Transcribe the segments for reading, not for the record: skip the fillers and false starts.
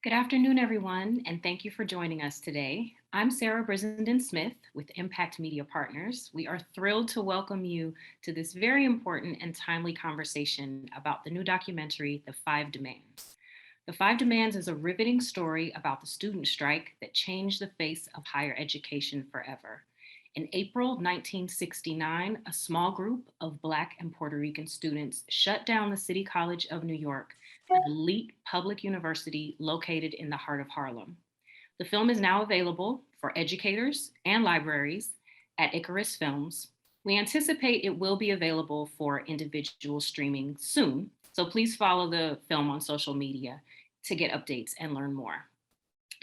Good afternoon, everyone, and thank you for joining us today. I'm Sarah Brissenden Smith with Impact Media Partners. We are thrilled to welcome you to this very important and timely conversation about the new documentary, The Five Demands. The Five Demands is a riveting story about the student strike that changed the face of higher education forever. In April 1969, a small group of Black and Puerto Rican students shut down the City College of New York, an elite public university located in the heart of Harlem. The film is now available for educators and libraries at Icarus Films. We anticipate it will be available for individual streaming soon, so please follow the film on social media to get updates and learn more.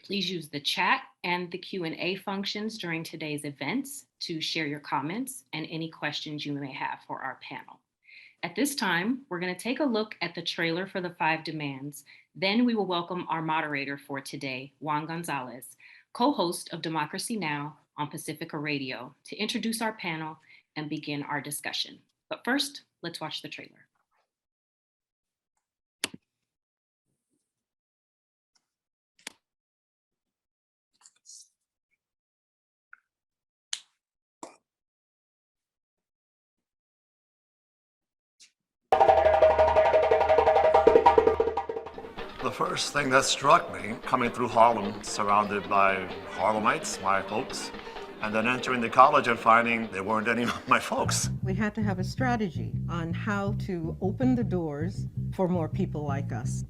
Please use the chat and the Q&A functions during today's events to share your comments and any questions you may have for our panel. At this time, we're going to take a look at the trailer for The Five Demands. Then we will welcome our moderator for today, Juan González, co-host of Democracy Now! On Pacifica Radio, to introduce our panel and begin our discussion. But first, let's watch the trailer. The first thing that struck me, coming through Harlem, surrounded by Harlemites, my folks, and then entering the college and finding there weren't any of my folks. We had to have a strategy on how to open the doors for more people like us.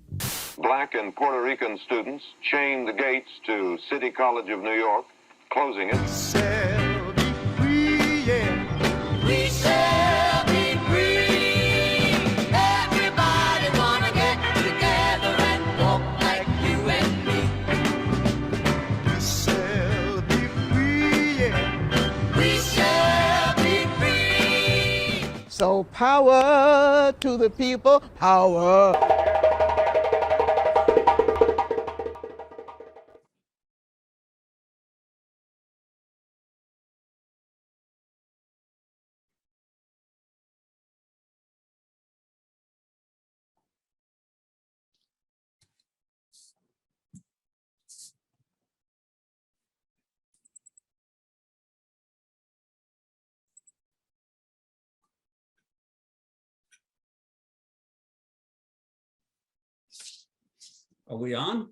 Black and Puerto Rican students chained the gates to City College of New York, closing it. We shall be free, yeah. We shall be free. Everybody gonna get together and walk like you and me. We shall be free, yeah. We shall be free. So power to the people, power. Are we on?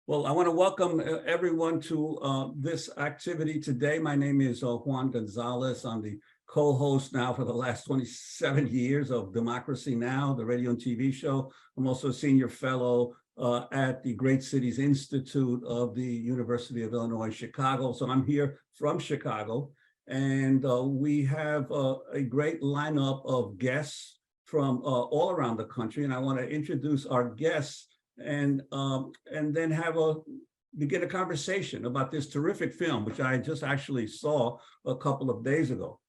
Well, I want to welcome everyone to this activity today. My name is Juan González. I'm the co-host now for the last 27 years of Democracy Now!, the radio and TV show. I'm also a senior fellow at the Great Cities Institute of the University of Illinois, Chicago. So I'm here from Chicago, and we have a great lineup of guests from all around the country, and I want to introduce our guests and then begin a conversation about this terrific film, which I just actually saw a couple of days ago.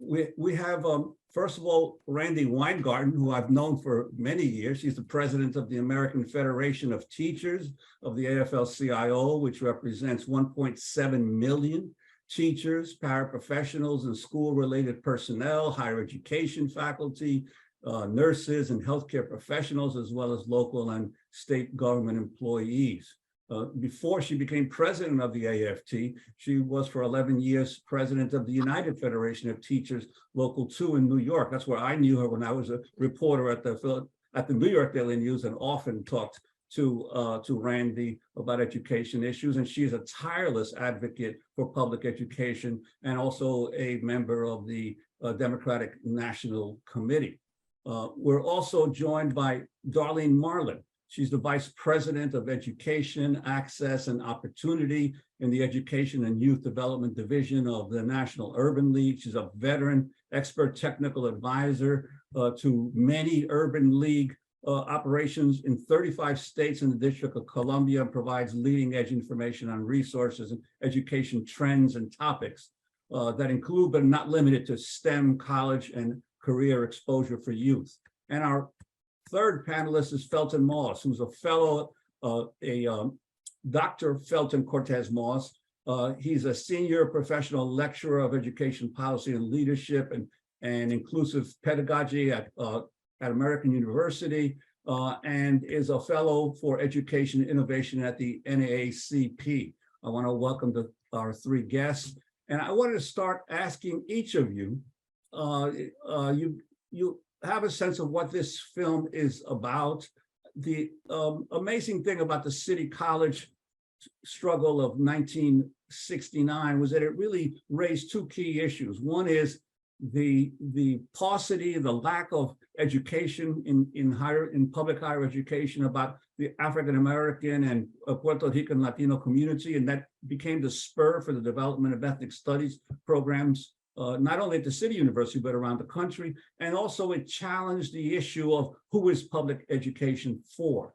We have, first of all, Randi Weingarten, who I've known for many years. She's the president of the American Federation of Teachers of the AFL-CIO, which represents 1.7 million teachers, paraprofessionals, and school-related personnel, higher education faculty, nurses, and healthcare professionals, as well as local and state government employees. Before she became president of the AFT, she was for 11 years president of the United Federation of Teachers, Local 2 in New York. That's where I knew her when I was a reporter at the New York Daily News, and often talked to Randi about education issues. And she is a tireless advocate for public education and also a member of the Democratic National Committee. We're also joined by Darlene Marlin. She's the Vice President of Education, Access, and Opportunity in the Education and Youth Development Division of the National Urban League. She's a veteran, expert technical advisor to many Urban League operations in 35 states in the District of Columbia, and provides leading edge information on resources and education trends and topics that include, but not limited to, STEM, college, and career exposure for youth. And our third panelist is Phelton Moss, who's a fellow, Dr. Phelton Cortez Moss. He's a senior professional lecturer of education policy and leadership and inclusive pedagogy at American University. and is a fellow for education innovation at the NAACP. I want to welcome our three guests. And I wanted to start asking each of you, you have a sense of what this film is about. The amazing thing about the City College struggle of 1969 was that it really raised two key issues. One is the paucity, the lack of education in public higher education about the African American and Puerto Rican Latino community, and that became the spur for the development of ethnic studies programs, not only at the City University, but around the country. And also it challenged the issue of who is public education for.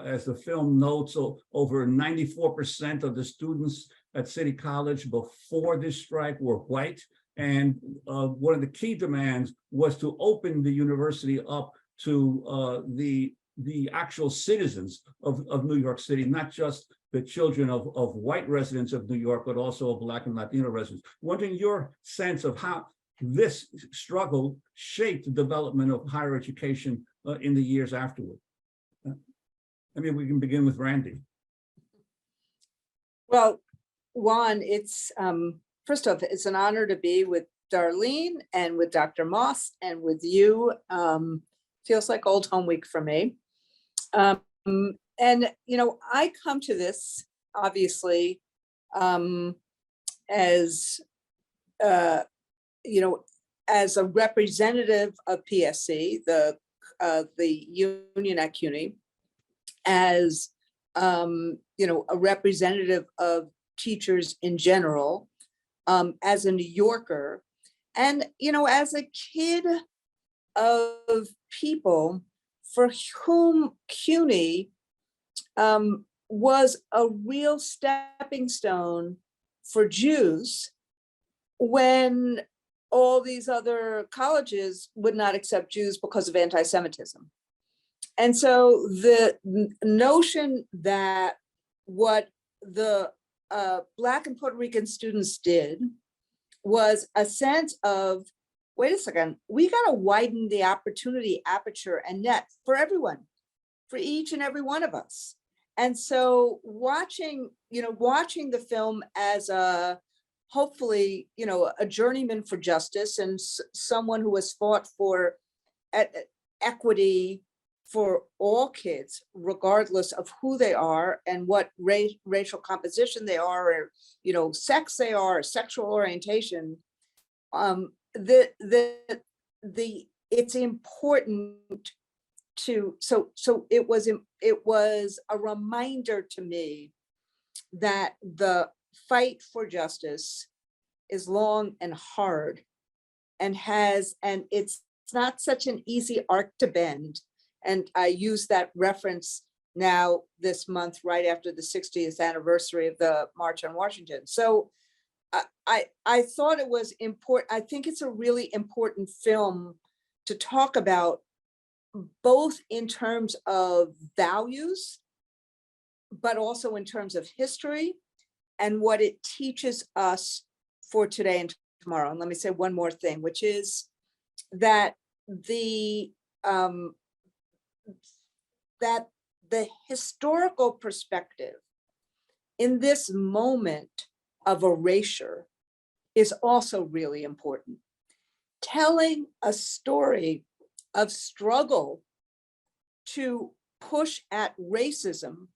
As the film notes, over 94% of the students at City College before this strike were white. And one of the key demands was to open the university up to the actual citizens of New York City, not just the children of white residents of New York, but also of Black and Latino residents. Wondering your sense of how this struggle shaped the development of higher education in the years afterward. I mean, we can begin with Randi. Well, Juan, it's first off, it's an honor to be with Darlene and with Dr. Moss and with you. Feels like old home week for me. And, you know, I come to this obviously as, you know, as a representative of PSC, the union at CUNY, as, you know, a representative of teachers in general, as a New Yorker, and, you know, as a kid of people for whom CUNY was a real stepping stone for Jews when all these other colleges would not accept Jews because of anti-Semitism. And so the notion that what the Black and Puerto Rican students did was a sense of, wait a second, we got to widen the opportunity aperture and net for everyone, for each and every one of us. And so watching the film as a, hopefully, you know, a journeyman for justice and someone who has fought for equity for all kids, regardless of who they are and what racial composition they are, or, you know, sex they are, or sexual orientation. It's important to, so it was a reminder to me that the fight for justice is long and hard and it's not such an easy arc to bend. And I use that reference now this month, right after the 60th anniversary of the March on Washington. So I thought it was important. I think it's a really important film to talk about, both in terms of values, but also in terms of history and what it teaches us for today and tomorrow. And let me say one more thing, which is that the historical perspective in this moment of erasure is also really important. Telling a story of struggle to push at racism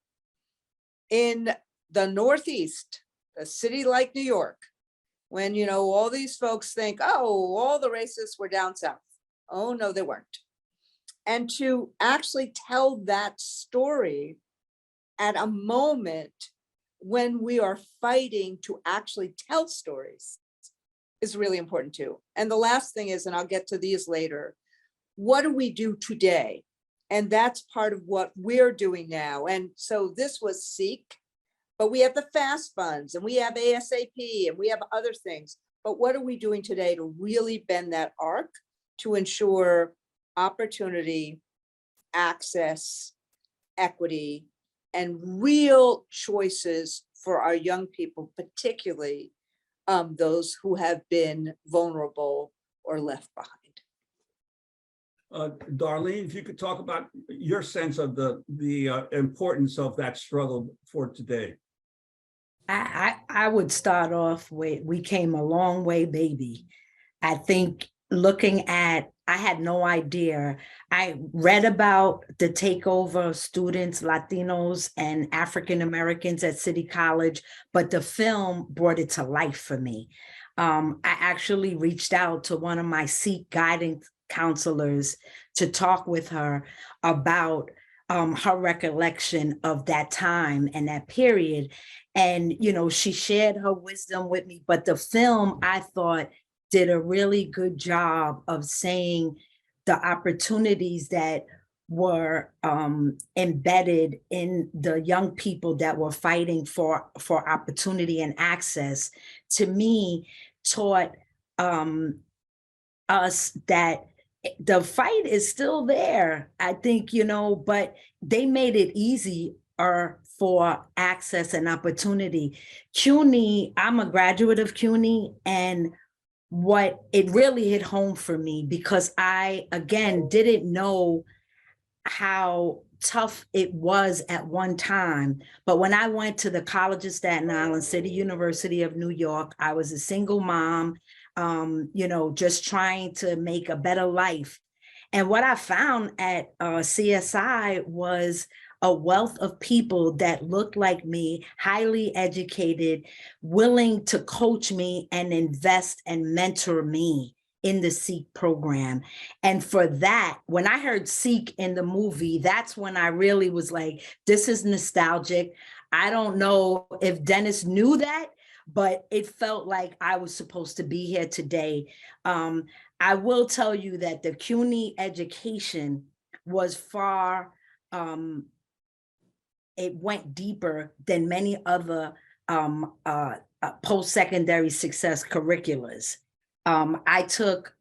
in the Northeast, a city like New York, when, you know, all these folks think, oh, all the racists were down south. Oh, no, they weren't. And to actually tell that story at a moment when we are fighting to actually tell stories is really important too. And the last thing is, and I'll get to these later, what do we do today? And that's part of what we're doing now. And so this was SEEK, but we have the FAST funds and we have ASAP and we have other things. But what are we doing today to really bend that arc to ensure opportunity, access, equity, and real choices for our young people, particularly those who have been vulnerable or left behind? Darlene, if you could talk about your sense of the importance of that struggle for today. I would start off with, we came a long way, baby. I think looking at, I had no idea. I read about the takeover of students, Latinos and African Americans at City College, but the film brought it to life for me. I actually reached out to one of my Sikh guidance counselors to talk with her about her recollection of that time and that period. And, you know, she shared her wisdom with me, but the film, I thought, did a really good job of saying the opportunities that were embedded in the young people that were fighting for opportunity and access. To me, taught us that the fight is still there, I think, you know, but they made it easier for access and opportunity. CUNY, I'm a graduate of CUNY, and what it really hit home for me, because I, again, didn't know how tough it was at one time. But when I went to the College of Staten Island, City University of New York, I was a single mom, you know, just trying to make a better life. And what I found at CSI was a wealth of people that looked like me, highly educated, willing to coach me and invest and mentor me in the Seek program. And for that, when I heard Seek in the movie, that's when I really was like, this is nostalgic. I don't know if Dennis knew that, but it felt like I was supposed to be here today. I will tell you that the CUNY education was far, it went deeper than many other post-secondary success curriculums. I took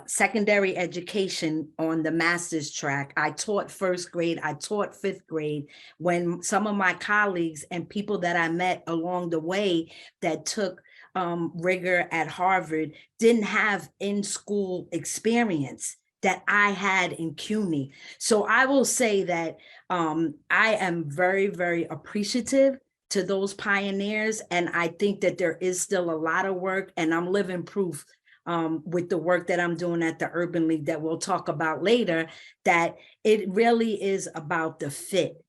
secondary education on the master's track. I taught first grade, I taught fifth grade, when some of my colleagues and people that I met along the way that took rigor at Harvard didn't have in-school experience that I had in CUNY. So I will say that I am very, very appreciative to those pioneers. And I think that there is still a lot of work, and I'm living proof with the work that I'm doing at the Urban League that we'll talk about later, that it really is about the fit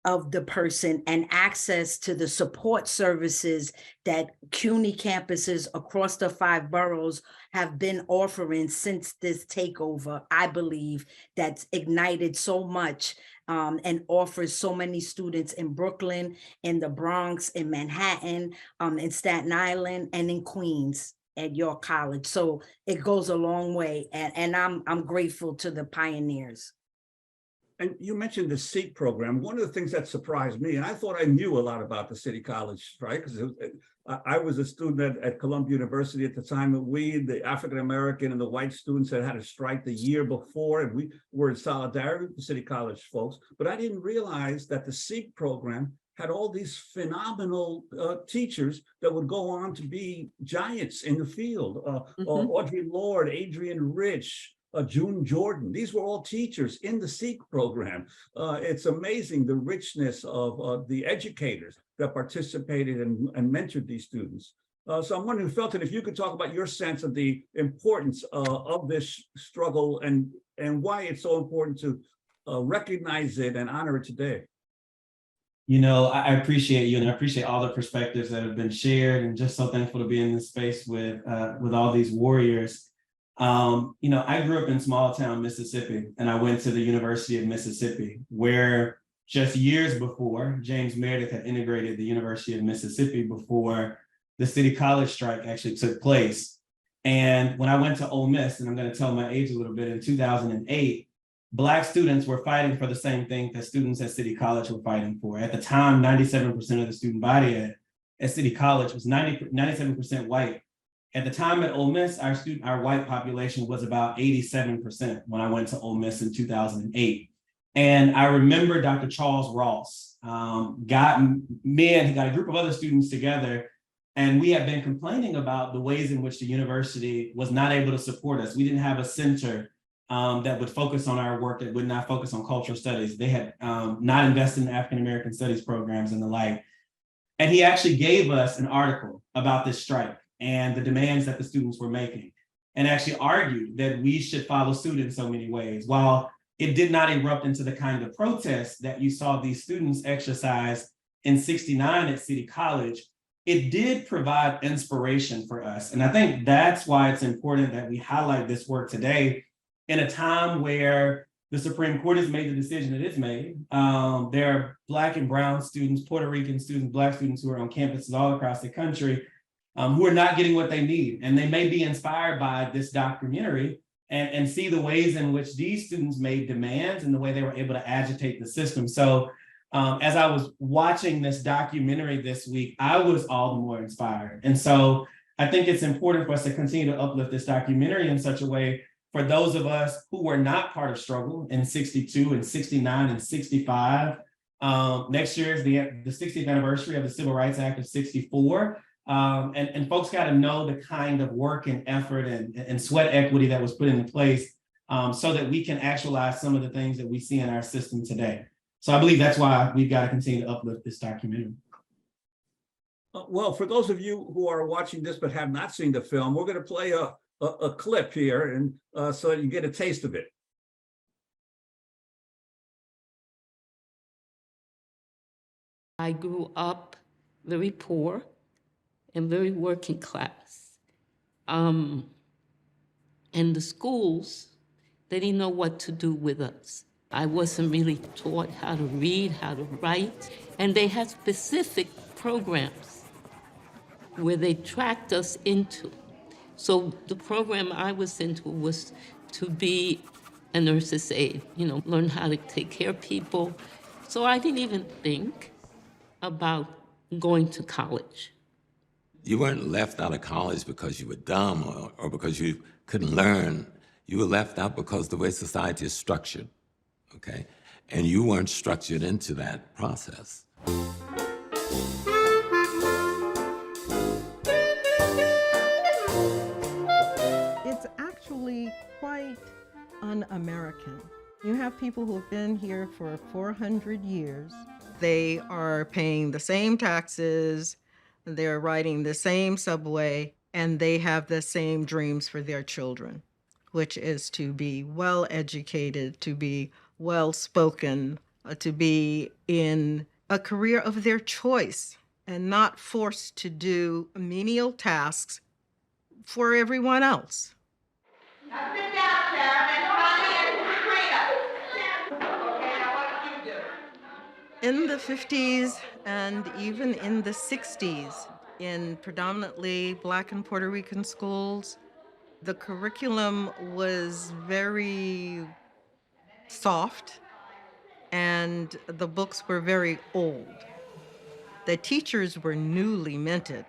of the person and access to the support services that CUNY campuses across the 5 boroughs have been offering since this takeover. I believe that's ignited so much and offers so many students in Brooklyn, in the Bronx, in Manhattan, in Staten Island, and in Queens at York College. So it goes a long way, and I'm grateful to the pioneers. And you mentioned the SEEK program. One of the things that surprised me, and I thought I knew a lot about the City College strike, because I was a student at Columbia University at the time that the African American and the white students had a strike the year before, and we were in solidarity with the City College folks. But I didn't realize that the SEEK program had all these phenomenal teachers that would go on to be giants in the field. Audre Lorde, Adrienne Rich, June Jordan. These were all teachers in the SEEK program. It's amazing the richness of the educators that participated and mentored these students. So I'm wondering, Phelton, if you could talk about your sense of the importance of this struggle and why it's so important to recognize it and honor it today. You know, I appreciate you, and I appreciate all the perspectives that have been shared, and just so thankful to be in this space with all these warriors. You know, I grew up in small town Mississippi, and I went to the University of Mississippi, where just years before, James Meredith had integrated the University of Mississippi before the City College strike actually took place. And when I went to Ole Miss, and I'm going to tell my age a little bit, in 2008, Black students were fighting for the same thing that students at City College were fighting for. At the time, 97% of the student body at City College was 97% white. At the time at Ole Miss, our white population was about 87% when I went to Ole Miss in 2008. And I remember Dr. Charles Ross got a group of other students together, and we had been complaining about the ways in which the university was not able to support us. We didn't have a center that would focus on our work, that would not focus on cultural studies. They had not invested in African-American studies programs and the like. And he actually gave us an article about this strike and the demands that the students were making, and actually argued that we should follow suit in so many ways. While it did not erupt into the kind of protest that you saw these students exercise in '69 at City College, it did provide inspiration for us. And I think that's why it's important that we highlight this work today in a time where the Supreme Court has made the decision that it's made. There are Black and brown students, Puerto Rican students, Black students who are on campuses all across the country who are not getting what they need. And they may be inspired by this documentary and see the ways in which these students made demands and the way they were able to agitate the system. So as I was watching this documentary this week, I was all the more inspired. And so I think it's important for us to continue to uplift this documentary in such a way for those of us who were not part of struggle in '62 and '69 and '65. Next year is the 60th anniversary of the Civil Rights Act of '64. And folks got to know the kind of work and effort and sweat equity that was put into place so that we can actualize some of the things that we see in our system today. So I believe that's why we've got to continue to uplift this documentary. Well, for those of you who are watching this but have not seen the film, we're going to play a clip here, and so you get a taste of it. I grew up very poor and very working class. And the schools, they didn't know what to do with us. I wasn't really taught how to read, how to write, and they had specific programs where they tracked us into. So the program I was into was to be a nurse's aide, learn how to take care of people. So I didn't even think about going to college. You weren't left out of college because you were dumb or because you couldn't learn. You were left out because the way society is structured, okay? And you weren't structured into that process. It's actually quite un-American. You have people who have been here for 400 years. They are paying the same taxes, they're riding the same subway, and they have the same dreams for their children, which is to be well-educated, to be well-spoken, to be in a career of their choice and not forced to do menial tasks for everyone else. Now sit down, Sharon, and straight up. Okay, now what do you do? In the 50s and even in the 60s, in predominantly Black and Puerto Rican schools, the curriculum was very soft and the books were very old. The teachers were newly minted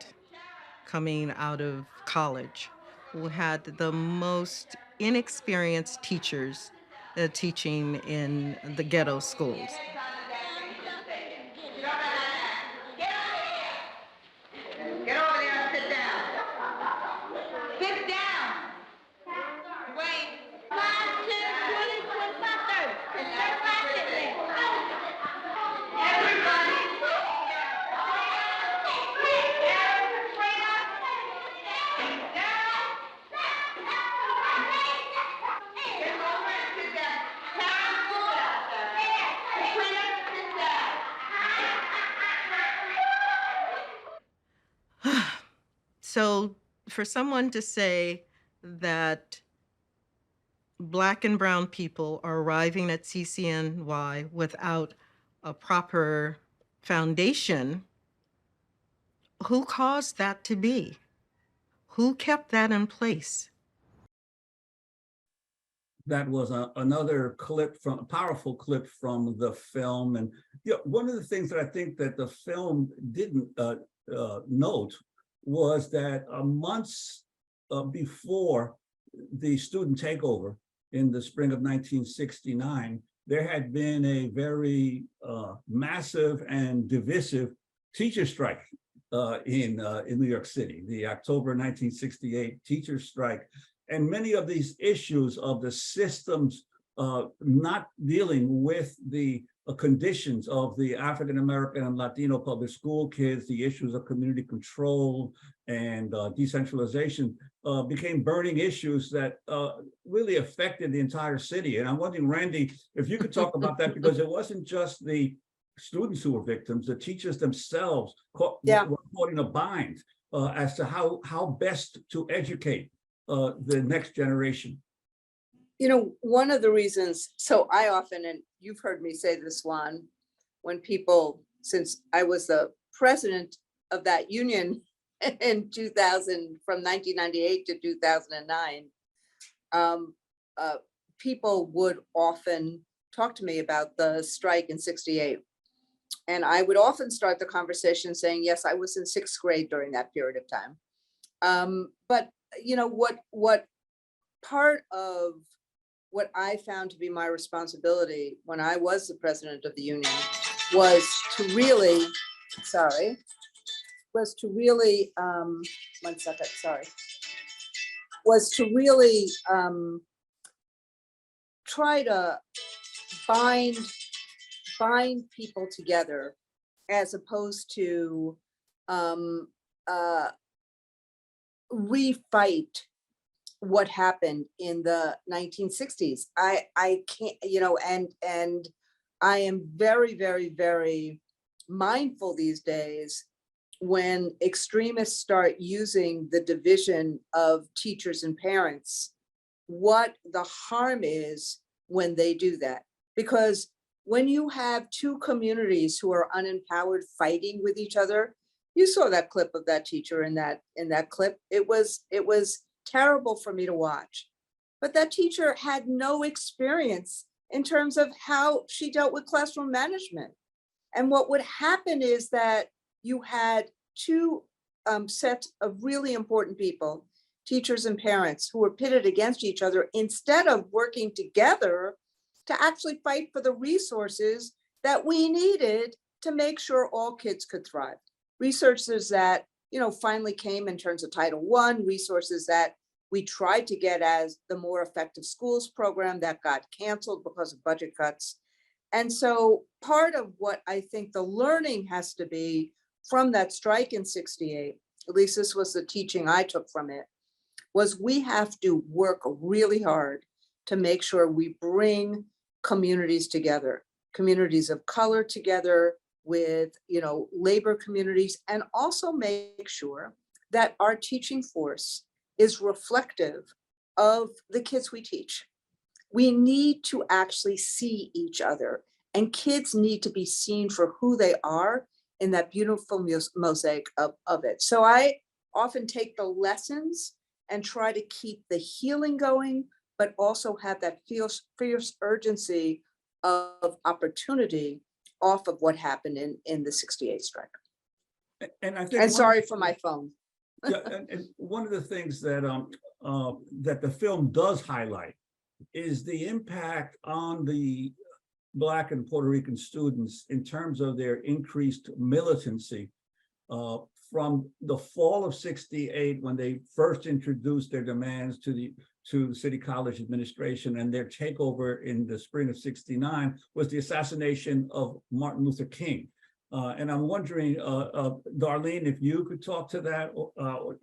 coming out of college, who had the most inexperienced teachers teaching in the ghetto schools. Get over there and sit down. Sit down. Wait. 5, 10, 20, 25, 30. And everybody sit there. Everybody. Straight up. Down. Get over and sit down. Time to straight up, sit down. So for someone to say that Black and brown people are arriving at CCNY without a proper foundation, who caused that to be? Who kept that in place? That was another clip from a powerful clip from the film. And one of the things that I think that the film didn't note was that months before the student takeover in the spring of 1969, there had been a very massive and divisive teacher strike in New York City, the October 1968 teacher strike. And many of these issues of the systems not dealing with the conditions of the African-American and Latino public school kids, the issues of community control and decentralization became burning issues that really affected the entire city. And I'm wondering, Randi, if you could talk about that, because it wasn't just the students who were victims, the teachers themselves were caught in a bind as to how best to educate the next generation. You know, one of the reasons, so I often, and you've heard me say this, Juan, when people, since I was the president of that union in 2000, from 1998 to 2009, people would often talk to me about the strike in '68. And I would often start the conversation saying, yes, I was in 6th grade during that period of time. But you know, what part of what I found to be my responsibility when I was the president of the union was to really, was to really try to bind people together, as opposed to refight what happened in the 1960s. I can't, you know, and I am very, very, very mindful these days when extremists start using the division of teachers and parents, what the harm is when they do that. Because when you have two communities who are unempowered fighting with each other, you saw that clip of that teacher in that clip. It was terrible for me to watch. But that teacher had no experience in terms of how she dealt with classroom management. And what would happen is that you had two sets of really important people, teachers and parents, who were pitted against each other instead of working together to actually fight for the resources that we needed to make sure all kids could thrive. Resources that, you know, finally came in terms of Title I, resources that we tried to get as the More Effective Schools program that got canceled because of budget cuts. And so part of what I think the learning has to be from that strike in '68, at least this was the teaching I took from it, was we have to work really hard to make sure we bring communities together, communities of color together with, you know, labor communities, and also make sure that our teaching force is reflective of the kids we teach. We need to actually see each other, and kids need to be seen for who they are in that beautiful mosaic of it. So I often take the lessons and try to keep the healing going, but also have that fierce urgency of opportunity off of what happened in the '68 strike. And I think, and sorry for my phone. Yeah, and one of the things that that the film does highlight is the impact on the Black and Puerto Rican students in terms of their increased militancy from the fall of '68, when they first introduced their demands to the City College administration, and their takeover in the spring of '69 was the assassination of Martin Luther King. And I'm wondering, Darlene, if you could talk to that,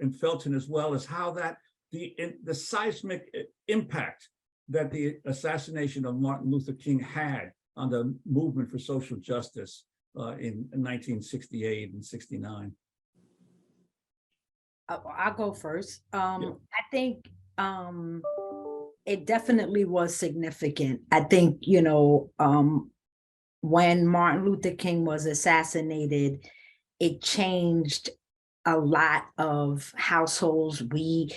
and Phelton as well, as how that the seismic impact that the assassination of Martin Luther King had on the movement for social justice in 1968 and '69. I'll go first. I think it definitely was significant. I think, you know, when Martin Luther King was assassinated, it changed a lot of households. We,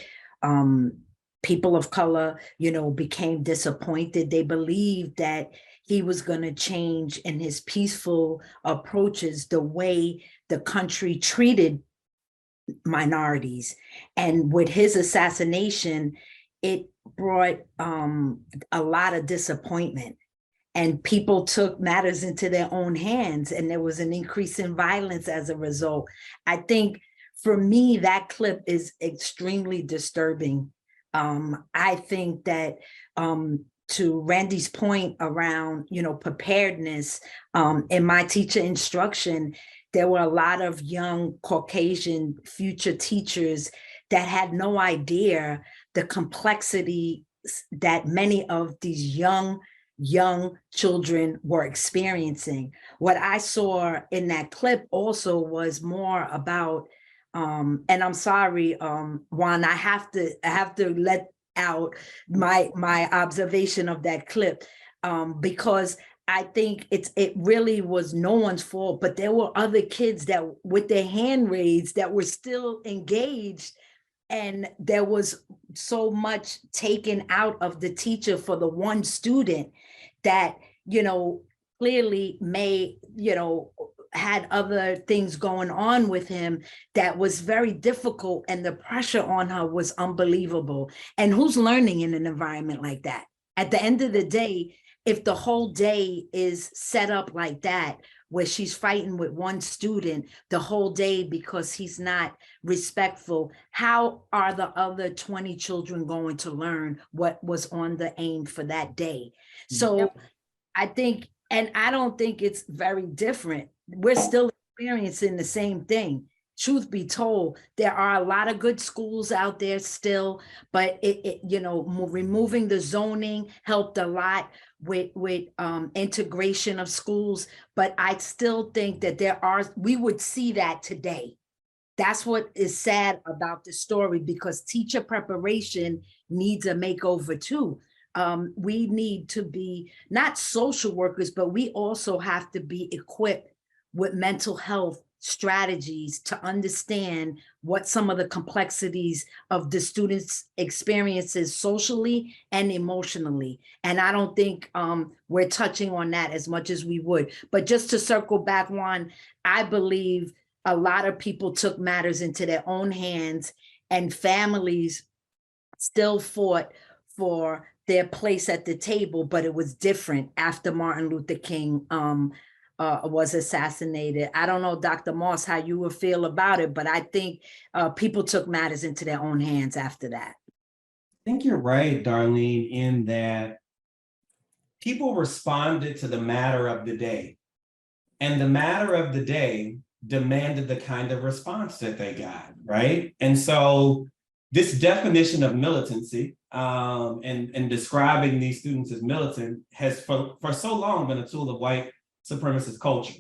people of color, you know, became disappointed. They believed that he was going to change in his peaceful approaches the way the country treated minorities. And with his assassination, it brought a lot of disappointment, and people took matters into their own hands, and there was an increase in violence as a result. I think for me, that clip is extremely disturbing. I think that to Randy's point around, preparedness, in my teacher instruction, there were a lot of young Caucasian future teachers that had no idea the complexity that many of these young children were experiencing. What I saw in that clip also was more about, and I'm sorry, Juan, I have to let out my observation of that clip, because I think it really was no one's fault, but there were other kids that with their hand raised that were still engaged. And there was so much taken out of the teacher for the one student that, clearly had other things going on with him that was very difficult, and the pressure on her was unbelievable. And who's learning in an environment like that? At the end of the day, if the whole day is set up like that, where she's fighting with one student the whole day because he's not respectful, how are the other 20 children going to learn what was on the aim for that day? So I think, and I don't think it's very different. We're still experiencing the same thing. Truth be told, there are a lot of good schools out there still, but removing the zoning helped a lot with integration of schools. But I still think that we would see that today. That's what is sad about the story, because teacher preparation needs a makeover too. We need to be not social workers, but we also have to be equipped with mental health strategies to understand what some of the complexities of the students' experiences socially and emotionally. And I don't think we're touching on that as much as we would. But just to circle back, Juan, I believe a lot of people took matters into their own hands, and families still fought for their place at the table, but it was different after Martin Luther King was assassinated. I don't know, Dr. Moss, how you would feel about it, but I think people took matters into their own hands after that. I think you're right, Darlene, in that people responded to the matter of the day, and the matter of the day demanded the kind of response that they got, right? And so this definition of militancy and describing these students as militant has for so long been a tool of white supremacist culture,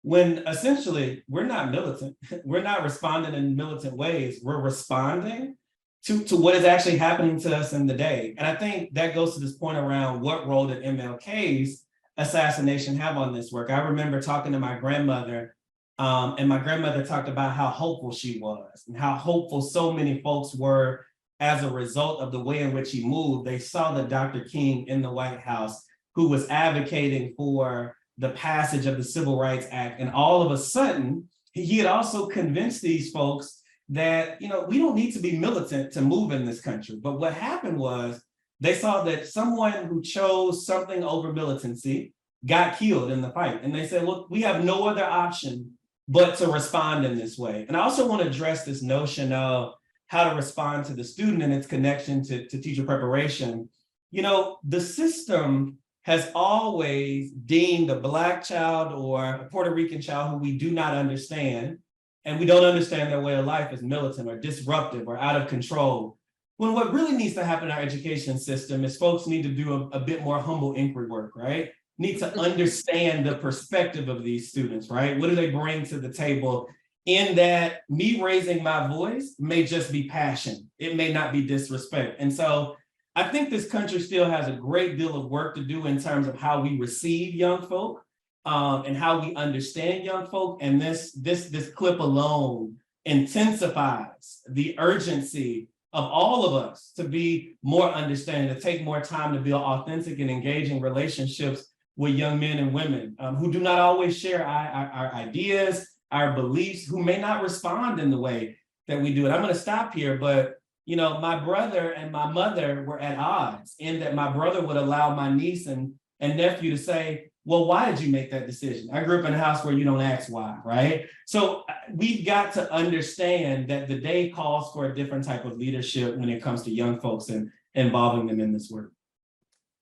when essentially we're not militant. We're not responding in militant ways. We're responding to what is actually happening to us in the day. And I think that goes to this point around what role did MLK's assassination have on this work. I remember talking to my grandmother, and my grandmother talked about how hopeful she was and how hopeful so many folks were as a result of the way in which he moved. They saw the Dr. King in the White House, who was advocating for the passage of the Civil Rights Act. And all of a sudden, he had also convinced these folks that, we don't need to be militant to move in this country. But what happened was they saw that someone who chose something over militancy got killed in the fight. And they said, look, we have no other option but to respond in this way. And I also want to address this notion of how to respond to the student and its connection to teacher preparation. The system has always deemed a Black child or a Puerto Rican child who we do not understand, and we don't understand their way of life, as militant or disruptive or out of control. When what really needs to happen in our education system is folks need to do a bit more humble inquiry work, right? Need to understand the perspective of these students, right? What do they bring to the table? In that me raising my voice may just be passion. It may not be disrespect. And so I think this country still has a great deal of work to do in terms of how we receive young folk and how we understand young folk. And this clip alone intensifies the urgency of all of us to be more understanding, to take more time to build authentic and engaging relationships with young men and women who do not always share our ideas, our beliefs, who may not respond in the way that we do. And I'm going to stop here, but my brother and my mother were at odds in that my brother would allow my niece and nephew to say, well, why did you make that decision? I grew up in a house where you don't ask why, right? So we've got to understand that the day calls for a different type of leadership when it comes to young folks and involving them in this work.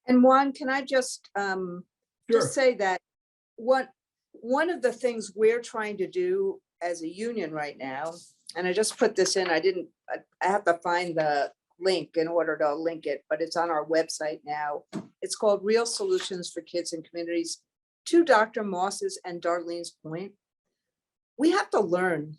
And Juan, can I just Sure. say that one of the things we're trying to do as a union right now, and I just put this in, I have to find the link in order to link it, but it's on our website now. It's called Real Solutions for Kids and Communities. To Dr. Moss's and Darlene's point, we have to learn.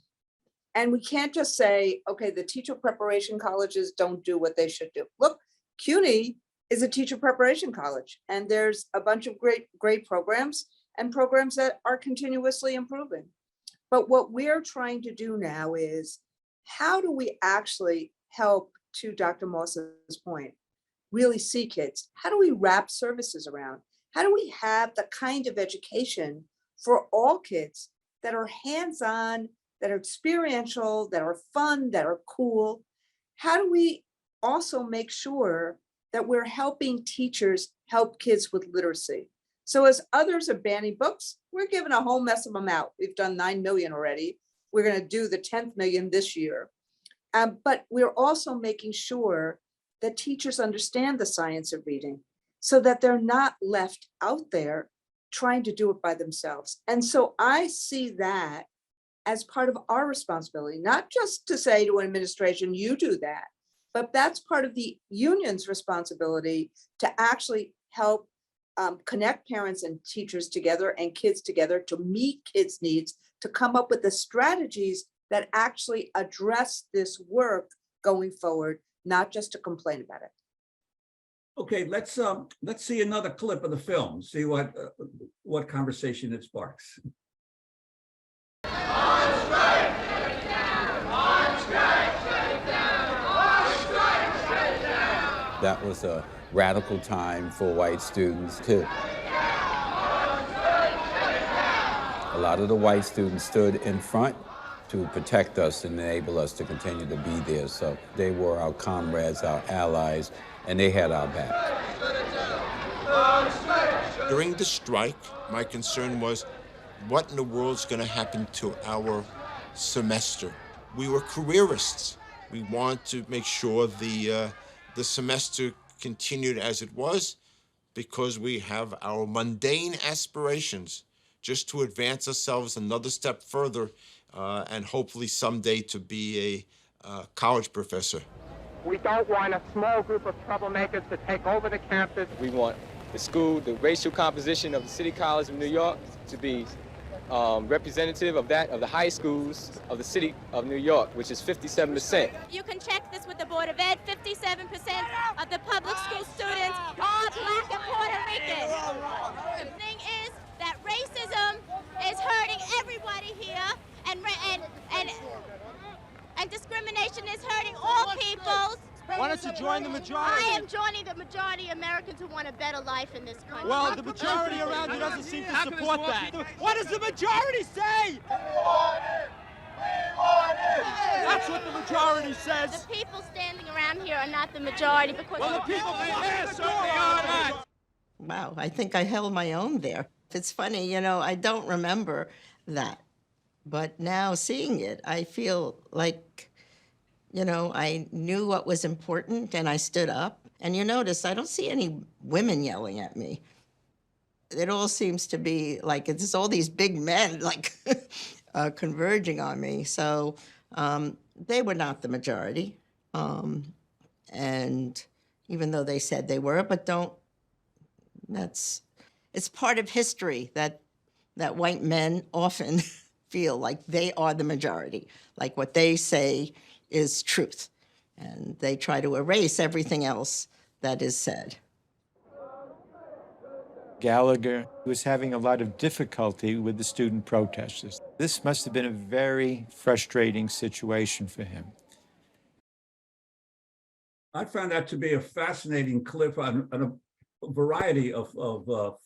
And we can't just say, okay, the teacher preparation colleges don't do what they should do. Look, CUNY is a teacher preparation college, and there's a bunch of great programs and programs that are continuously improving. But what we're trying to do now is, how do we actually help, to Dr. Moss's point, really see kids? How do we wrap services around? How do we have the kind of education for all kids that are hands-on, that are experiential, that are fun, that are cool? How do we also make sure that we're helping teachers help kids with literacy? So as others are banning books, we're giving a whole mess of them out. We've done 9 million already. We're going to do the 10th million this year. But we're also making sure that teachers understand the science of reading so that they're not left out there trying to do it by themselves. And so I see that as part of our responsibility, not just to say to an administration, you do that, but that's part of the union's responsibility to actually help connect parents and teachers together and kids together to meet kids' needs, to come up with the strategies that actually address this work going forward, not just to complain about it. Okay, let's see another clip of the film, see what conversation it sparks. That was a radical time for white students too. A lot of the white students stood in front to protect us and enable us to continue to be there. So they were our comrades, our allies, and they had our back. During the strike, my concern was, what in the world's going to happen to our semester? We were careerists. We wanted to make sure the semester continued as it was, because we have our mundane aspirations just to advance ourselves another step further and hopefully someday to be a college professor. We don't want a small group of troublemakers to take over the campus. We want the school, the racial composition of the City College of New York to be representative of that of the high schools of the City of New York, which is 57%. You can check this with the Board of Ed. 57% of the public school students are Black and Puerto Rican. The thing is that racism is hurting everybody here, and discrimination is hurting all peoples. Why don't you join the majority? I am joining the majority of Americans who want a better life in this country. Well, the majority around you doesn't seem to support that. What does the majority say? That's what the majority says. The people standing around here are not the majority because... Well, the people certainly are not. Wow, I think I held my own there. It's funny, I don't remember that. But now seeing it, I feel like, I knew what was important and I stood up. And you notice I don't see any women yelling at me. It all seems to be like it's all these big men like converging on me. So they were not the majority. And even though they said they were, but it's part of history that white men often feel like they are the majority, like what they say is truth. And they try to erase everything else that is said. Gallagher was having a lot of difficulty with the student protesters. This must have been a very frustrating situation for him. I found that to be a fascinating clip on a variety of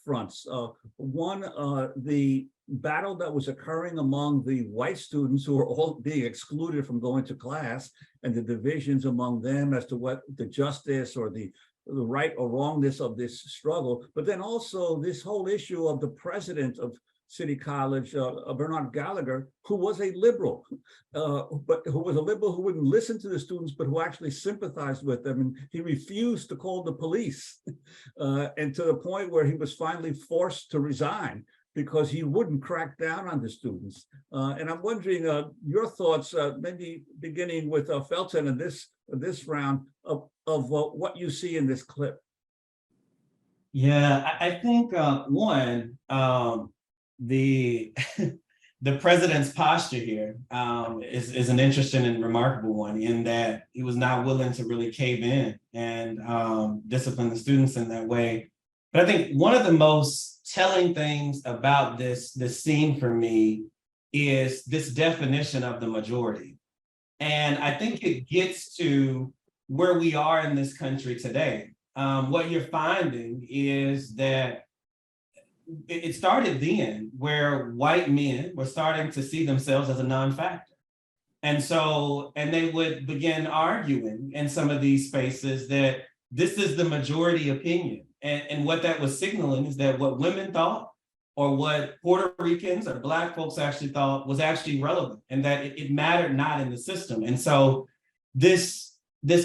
fronts. One, the battle that was occurring among the white students who were all being excluded from going to class, and the divisions among them as to what the justice or the the right or wrongness of this struggle, but then also this whole issue of the president of City College, Bernard Gallagher, who was a liberal, but who was a liberal who wouldn't listen to the students, but who actually sympathized with them. And he refused to call the police, and to the point where he was finally forced to resign because he wouldn't crack down on the students. And I'm wondering your thoughts, maybe beginning with Phelton in this round of what you see in this clip. Yeah, I think one, the the president's posture here is an interesting and remarkable one, in that he was not willing to really cave in and discipline the students in that way. But I think one of the most telling things about this scene for me is this definition of the majority. And I think it gets to where we are in this country today. What you're finding is that it started then, where white men were starting to see themselves as a non-factor. And they would begin arguing in some of these spaces that this is the majority opinion. And what that was signaling is that what women thought, or what Puerto Ricans or Black folks actually thought, was actually relevant, and that it mattered not in the system. And so this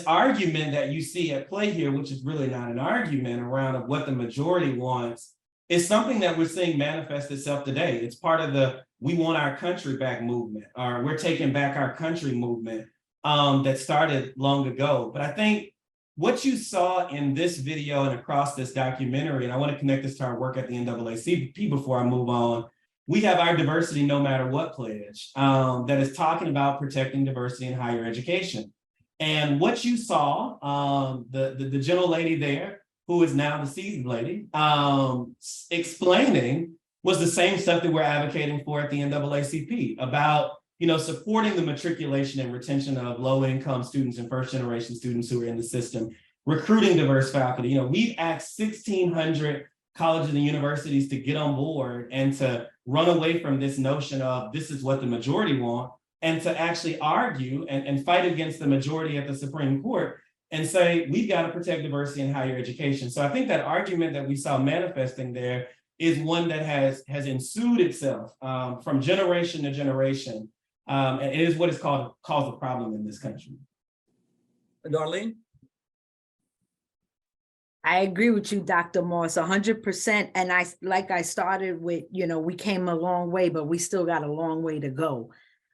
argument that you see at play here, which is really not an argument around of what the majority wants, is something that we're seeing manifest itself today. It's part of the "we want our country back" movement, or "we're taking back our country" movement that started long ago. But I think what you saw in this video and across this documentary, and I want to connect this to our work at the NAACP before I move on, we have our Diversity No Matter What pledge that is talking about protecting diversity in higher education. And what you saw, the gentlelady there, who is now the seasoned lady, explaining, was the same stuff that we're advocating for at the NAACP about, supporting the matriculation and retention of low-income students and first-generation students who are in the system, recruiting diverse faculty. We've asked 1,600 colleges and universities to get on board and to run away from this notion of this is what the majority want, and to actually argue and fight against the majority at the Supreme Court and say, we've got to protect diversity in higher education. So I think that argument that we saw manifesting there is one that has ensued itself from generation to generation. And it is what is caused a problem in this country. Darlene? I agree with you, Dr. Moss, 100%. And I started with, we came a long way, but we still got a long way to go.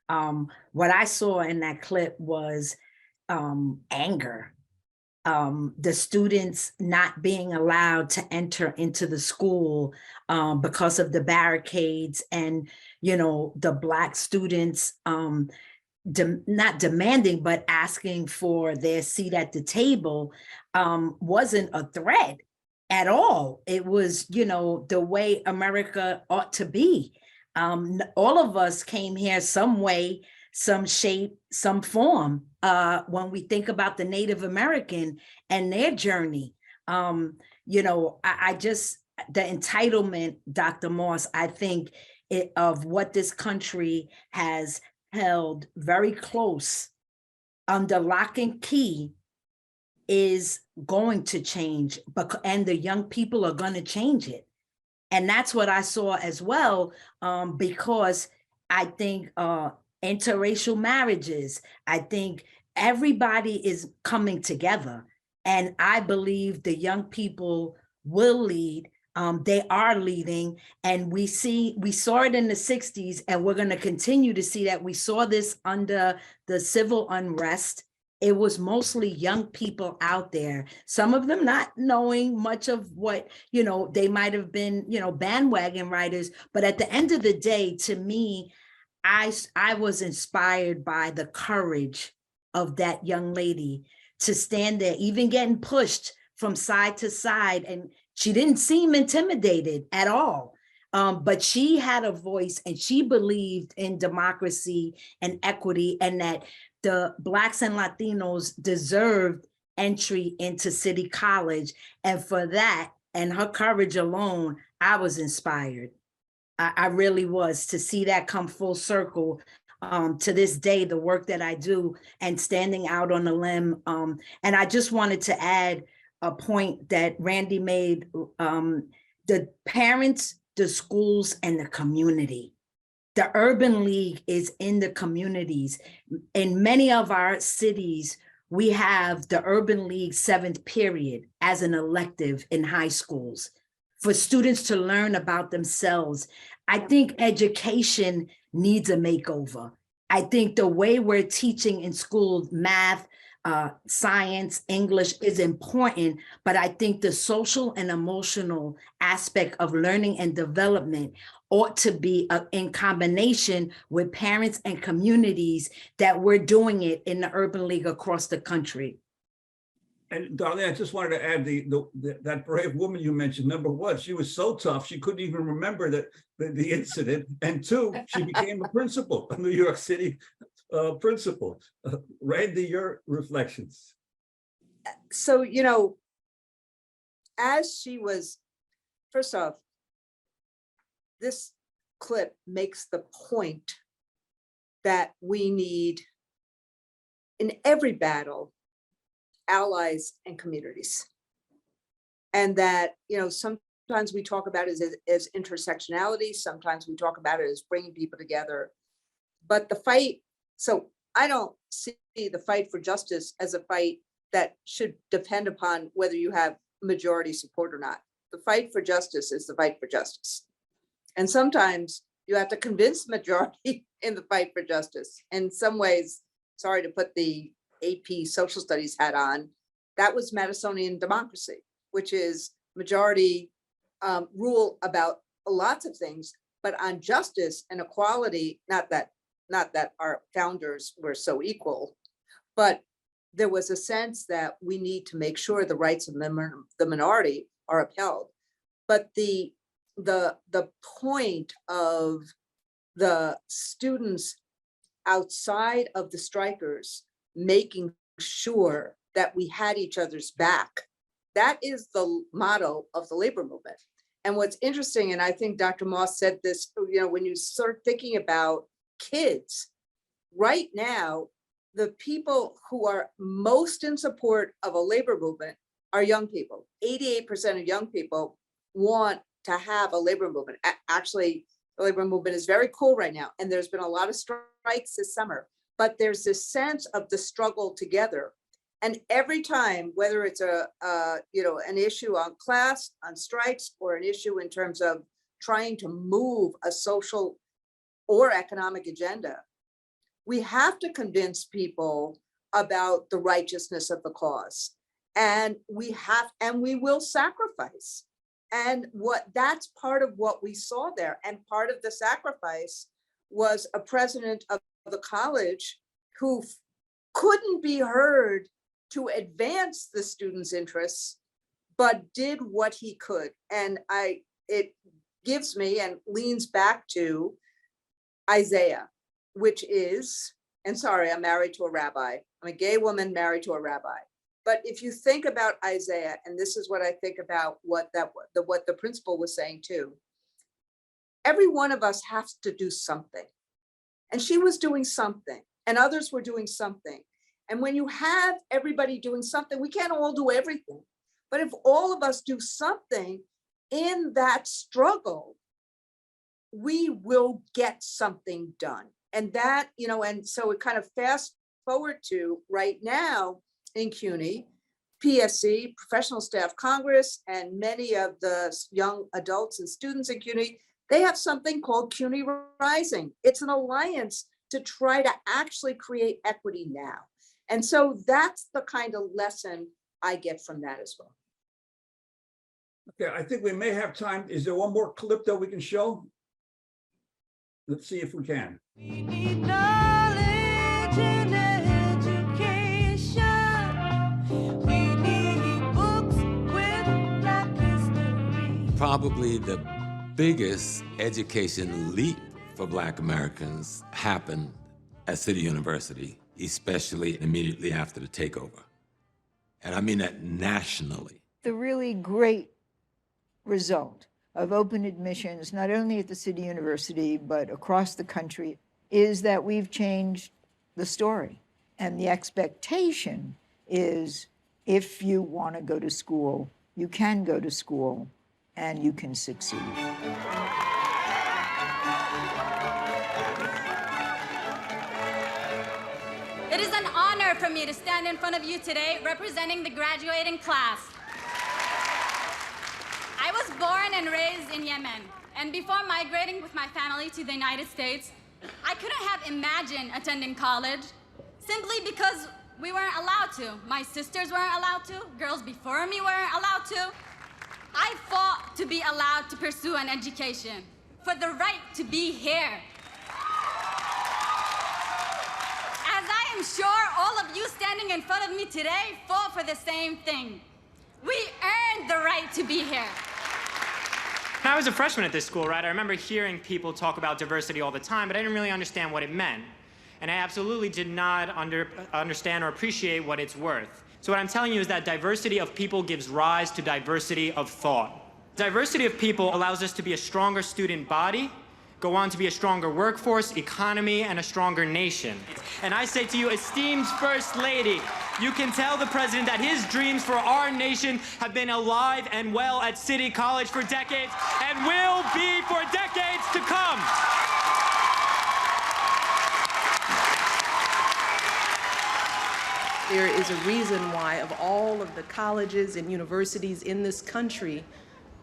What I saw in that clip was anger. The students not being allowed to enter into the school because of the barricades, and, the Black students not demanding, but asking for their seat at the table wasn't a threat at all. It was, the way America ought to be. All of us came here some way, some shape, some form. When we think about the Native American and their journey, the entitlement, Dr. Moss, I think of what this country has held very close under lock and key is going to change, and the young people are going to change it. And that's what I saw as well, because I think interracial marriages, I think everybody is coming together. And I believe the young people will lead. They are leading, and we saw it in the 60s, and we're going to continue to see that. We saw this under the civil unrest. It was mostly young people out there, some of them not knowing much of what, they might have been, bandwagon riders. But at the end of the day, to me, I was inspired by the courage of that young lady to stand there, even getting pushed from side to side. And she didn't seem intimidated at all. But she had a voice, and she believed in democracy and equity, and that the Blacks and Latinos deserved entry into City College. And for that, and her courage alone, I was inspired. I really was, to see that come full circle. To this day, the work that I do and standing out on the limb. And I just wanted to add, a point that Randi made, the parents, the schools, and the community. The Urban League is in the communities. In many of our cities, we have the Urban League 7th period as an elective in high schools for students to learn about themselves. I think education needs a makeover. I think the way we're teaching in school, math, science, English is important, but I think the social and emotional aspect of learning and development ought to be in combination with parents and communities that we're doing it in the Urban League across the country. And Darlene, I just wanted to add that brave woman you mentioned. Number one, she was so tough, she couldn't even remember the incident. And two, she became a principal, a New York City principal. Randi, your reflections. So, you know, as she was, first off, this clip makes the point that we need in every battle allies and communities. And that, you know, sometimes we talk about it as intersectionality, sometimes we talk about it as bringing people together. But the fight, so I don't see the fight for justice as a fight that should depend upon whether you have majority support or not. The fight for justice is the fight for justice. And sometimes you have to convince the majority in the fight for justice. In some ways, sorry to put the AP social studies hat on, that was Madisonian democracy, which is majority rule about lots of things, but on justice and equality, not that our founders were so equal, but there was a sense that we need to make sure the rights of the minority are upheld. But the point of the students outside of the strikers making sure that we had each other's back, that is the motto of the labor movement. And what's interesting, and I think Dr. Moss said this, you know, when you start thinking about kids, right now, the people who are most in support of a labor movement are young people. 88% of young people want to have a labor movement. Actually, the labor movement is very cool right now, and there's been a lot of strikes this summer, but there's this sense of the struggle together. And every time, whether it's an issue on class, on strikes, or an issue in terms of trying to move a social or economic agenda, we have to convince people about the righteousness of the cause. And we will sacrifice. And that's part of what we saw there. And part of the sacrifice was a president of the college who couldn't be heard to advance the students' interests, but did what he could. And it gives me and leans back to Isaiah, which is, and sorry, I'm married to a rabbi. I'm a gay woman married to a rabbi. But if you think about Isaiah, and this is what I think about what the principal was saying too, every one of us has to do something. And she was doing something, and others were doing something. And when you have everybody doing something, we can't all do everything. But if all of us do something in that struggle, we will get something done. And that, you know, and so it kind of fast forward to right now in CUNY, PSC, Professional Staff Congress, and many of the young adults and students in CUNY, they have something called CUNY Rising. It's an alliance to try to actually create equity now. And so that's the kind of lesson I get from that as well. Okay, I think we may have time. Is there one more clip that we can show? Let's see if we can. We need knowledge and education. We need books with Black history. Probably the biggest education leap for Black Americans happened at City University, especially immediately after the takeover. And I mean that nationally. The really great result of open admissions, not only at the City University, but across the country, is that we've changed the story. And the expectation is If you want to go to school, you can go to school and you can succeed. It is an honor for me to stand in front of you today representing the graduating class. I was born and raised in Yemen, and before migrating with my family to the United States, I couldn't have imagined attending college simply because we weren't allowed to. My sisters weren't allowed to, girls before me weren't allowed to. I fought to be allowed to pursue an education, for the right to be here. As I am sure all of you standing in front of me today fought for the same thing. We earned the right to be here. When I was a freshman at this school, right, I remember hearing people talk about diversity all the time, but I didn't really understand what it meant. And I absolutely did not understand or appreciate what it's worth. So what I'm telling you is that diversity of people gives rise to diversity of thought. Diversity of people allows us to be a stronger student body, go on to be a stronger workforce, economy, and a stronger nation. And I say to you, esteemed First Lady, you can tell the President that his dreams for our nation have been alive and well at City College for decades and will be for decades to come. There is a reason why, of all of the colleges and universities in this country,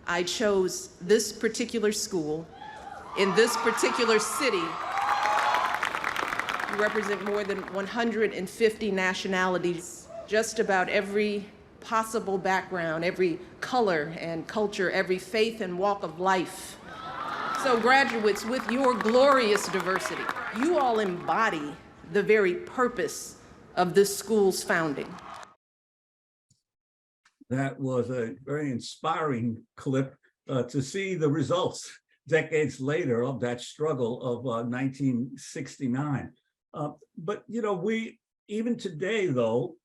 I chose this particular school in this particular city. We represent more than 150 nationalities, just about every possible background, every color and culture, every faith and walk of life. So graduates, with your glorious diversity, you all embody the very purpose of this school's founding. That was a very inspiring clip to see the results decades later of that struggle of 1969. But you know, even today, though,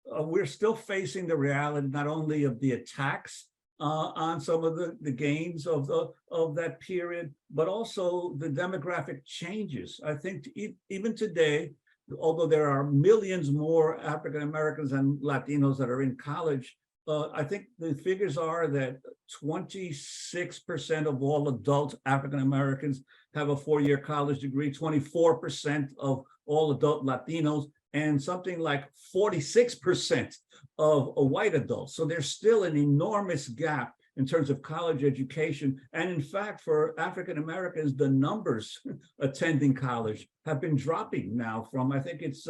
we're still facing the reality not only of the attacks on some of the gains of that period, but also the demographic changes. I think even today, although there are millions more African Americans and Latinos that are in college, I think the figures are that 26% of all adult African Americans have a four-year college degree, 24% of all adult Latinos, and something like 46% of white adults. So there's still an enormous gap in terms of college education. And in fact, for African Americans, the numbers attending college have been dropping now from, I think it's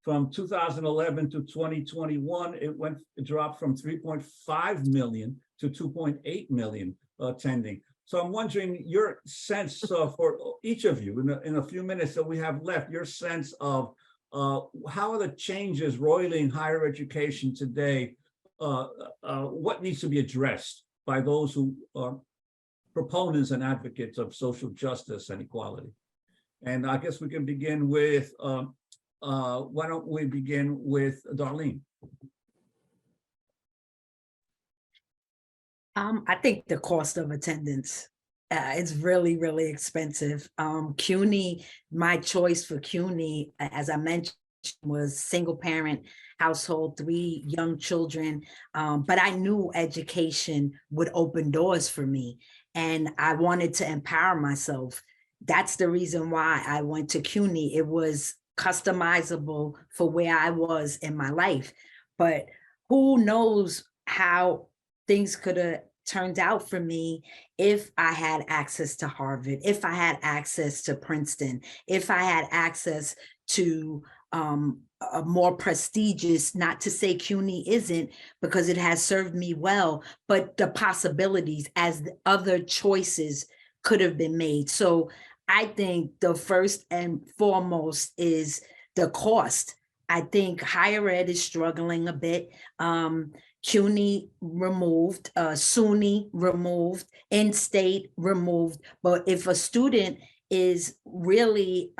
from 2011 to 2021, it dropped from 3.5 million to 2.8 million attending. So I'm wondering your sense for each of you in a few minutes that we have left, your sense of how are the changes roiling in higher education today? What needs to be addressed by those who are proponents and advocates of social justice and equality? And I guess we can begin with, why don't we begin with Darlene? I think the cost of attendance, it's really, really expensive. CUNY, my choice for CUNY, as I mentioned, was single parent household, 3 young children. But I knew education would open doors for me, and I wanted to empower myself. That's the reason why I went to CUNY. It was customizable for where I was in my life. But who knows how things could have turned out for me if I had access to Harvard, if I had access to Princeton, if I had access to a more prestigious, not to say CUNY isn't, because it has served me well, but the possibilities as the other choices could have been made. So I think the first and foremost is the cost. I think higher ed is struggling a bit. CUNY removed, SUNY removed, in-state removed. But if a student is really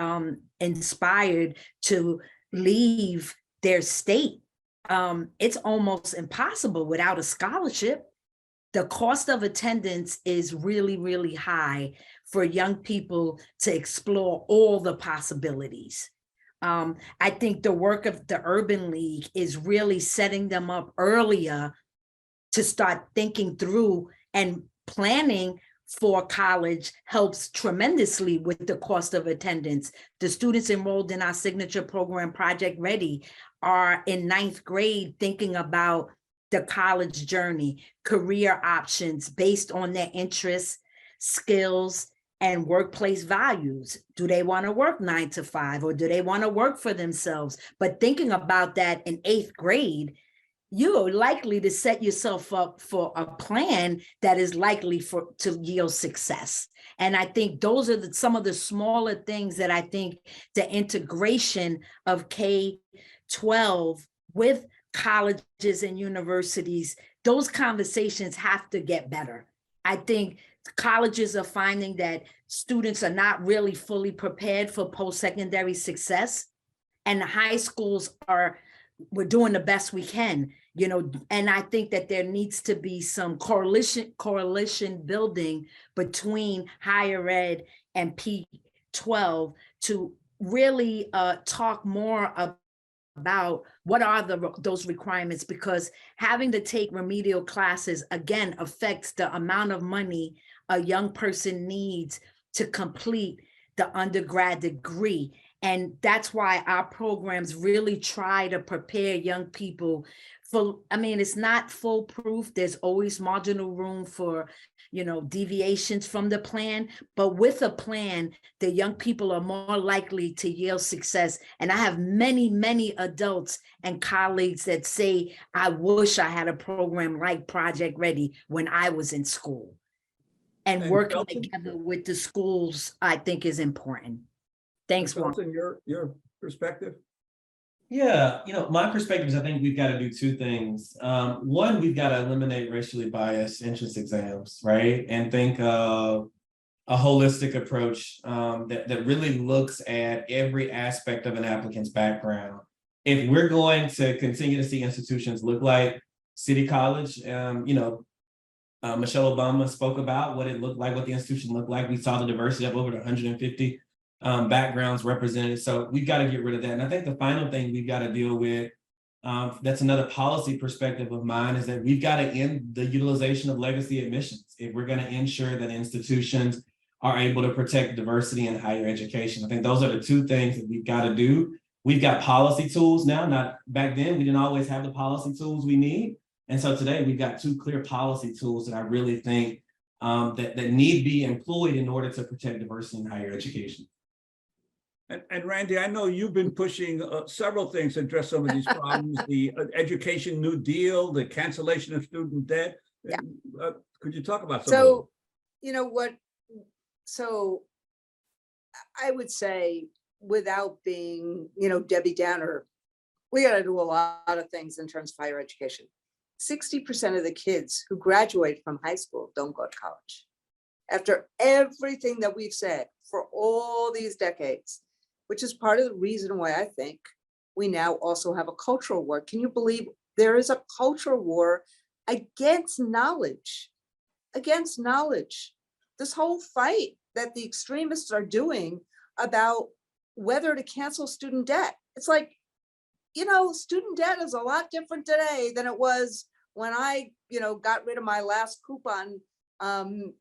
inspired to leave their state, it's almost impossible without a scholarship. The cost of attendance is really, really high for young people to explore all the possibilities. I think the work of the Urban League is really setting them up earlier to start thinking through and planning for college helps tremendously with the cost of attendance. The students enrolled in our signature program, Project Ready, are in 9th grade thinking about the college journey, career options based on their interests, skills, and workplace values. Do they want to work 9 to 5 or do they want to work for themselves? But thinking about that in 8th grade, you're likely to set yourself up for a plan that is likely to yield success. And I think those are some of the smaller things that I think the integration of K-12 with colleges and universities, those conversations have to get better. I think colleges are finding that students are not really fully prepared for post-secondary success, and the high schools we're doing the best we can, and I think that there needs to be some coalition building between higher ed and P-12 to really talk more about what are those requirements, because having to take remedial classes again affects the amount of money a young person needs to complete the undergrad degree. And that's why our programs really try to prepare young people for, it's not foolproof. There's always marginal room for, deviations from the plan, but with a plan, the young people are more likely to yield success. And I have many, many adults and colleagues that say, I wish I had a program like Project Ready when I was in school. And working Phelton? together with the schools, I think, is important. Thanks, Juan. Phelton, your perspective? Yeah, my perspective is I think we've got to do two things. One, we've got to eliminate racially biased entrance exams, right? And think of a holistic approach that really looks at every aspect of an applicant's background. If we're going to continue to see institutions look like City College, Michelle Obama spoke about what it looked like, what the institution looked like. We saw the diversity of over 150 backgrounds represented. So we've got to get rid of that. And I think the final thing we've got to deal with, that's another policy perspective of mine, is that we've got to end the utilization of legacy admissions if we're going to ensure that institutions are able to protect diversity in higher education. I think those are the two things that we've got to do. We've got policy tools now, not back then, we didn't always have the policy tools we need. And so today we've got two clear policy tools that I really think that need to be employed in order to protect diversity in higher education. And Randi, I know you've been pushing several things to address some of these problems, the Education New Deal, the cancellation of student debt. Yeah. Could you talk about some of those? So I would say, without being, Debbie Downer, we got to do a lot of things in terms of higher education. 60% of the kids who graduate from high school don't go to college. After everything that we've said for all these decades, which is part of the reason why I think we now also have a cultural war. Can you believe there is a cultural war against knowledge? Against knowledge. This whole fight that the extremists are doing about whether to cancel student debt. It's like, student debt is a lot different today than it was when I, got rid of my last coupon in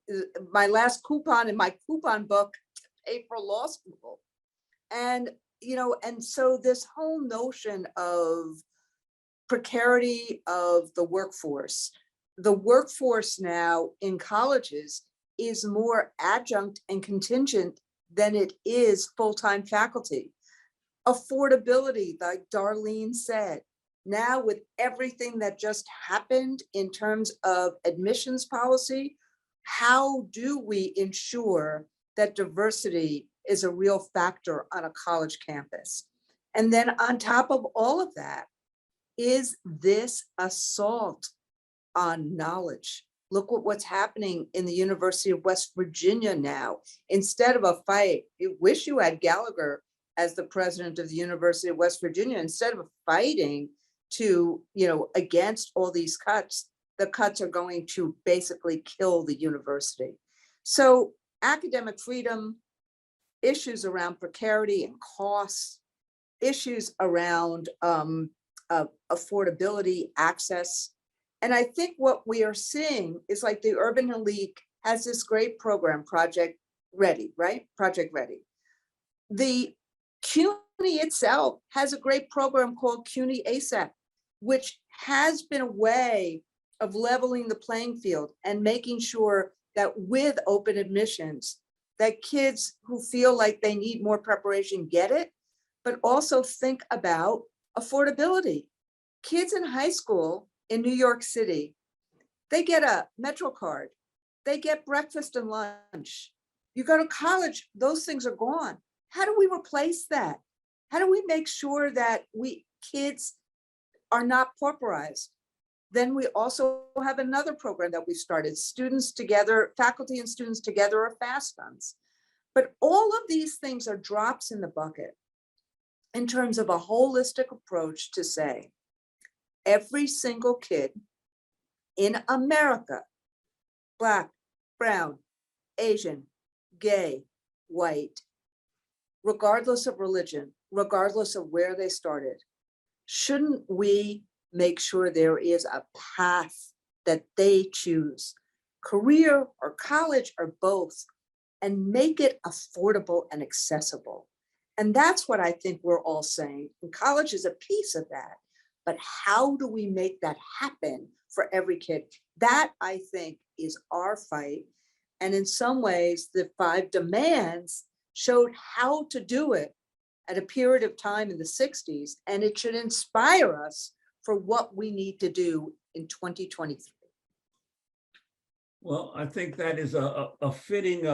my coupon book to pay for law school. And, and so this whole notion of precarity of the workforce now in colleges is more adjunct and contingent than it is full-time faculty. Affordability, like Darlene said, now with everything that just happened in terms of admissions policy, how do we ensure that diversity is a real factor on a college campus? And then on top of all of that is this assault on knowledge. Look at what's happening in the University of West Virginia now. Instead of a fight, you wish you had Gallagher as the president of the University of West Virginia. Instead of fighting to, against all these cuts, the cuts are going to basically kill the university. So academic freedom, issues around precarity and costs, issues around affordability, access. And I think what we are seeing is like the Urban Elite has this great program, Project Ready, right? Project Ready. The CUNY itself has a great program called CUNY ASAP, which has been a way of leveling the playing field and making sure that with open admissions, that kids who feel like they need more preparation get it, but also think about affordability. Kids in high school in New York City, they get a Metro card, they get breakfast and lunch. You go to college, those things are gone. How do we replace that? How do we make sure that kids are not pauperized? Then we also have another program that we started, Students Together, Faculty and Students Together are FAST funds. But all of these things are drops in the bucket in terms of a holistic approach to say, every single kid in America, Black, brown, Asian, gay, white, regardless of religion, regardless of where they started, shouldn't we make sure there is a path that they choose, career or college or both, and make it affordable and accessible? And that's what I think we're all saying. And college is a piece of that. But how do we make that happen for every kid? That, I think, is our fight. And in some ways, the 5 demands showed how to do it at a period of time in the 60s, and it should inspire us for what we need to do in 2023. Well, I think that is a fitting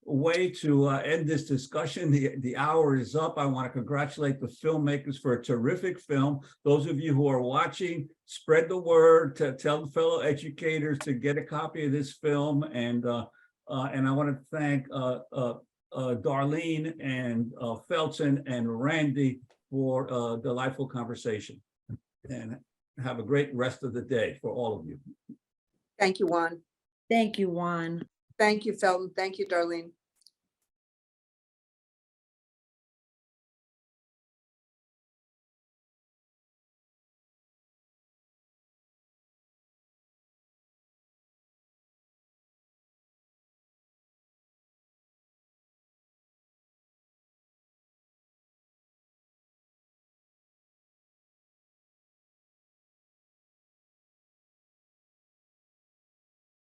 way to end this discussion. The hour is up. I want to congratulate the filmmakers for a terrific film. Those of you who are watching, spread the word, to tell fellow educators to get a copy of this film. And I want to thank Darlene and Phelton and Randi for a delightful conversation. And have a great rest of the day for all of you. Thank you, Juan. Thank you, Juan. Thank you, Phelton. Thank you, Darlene.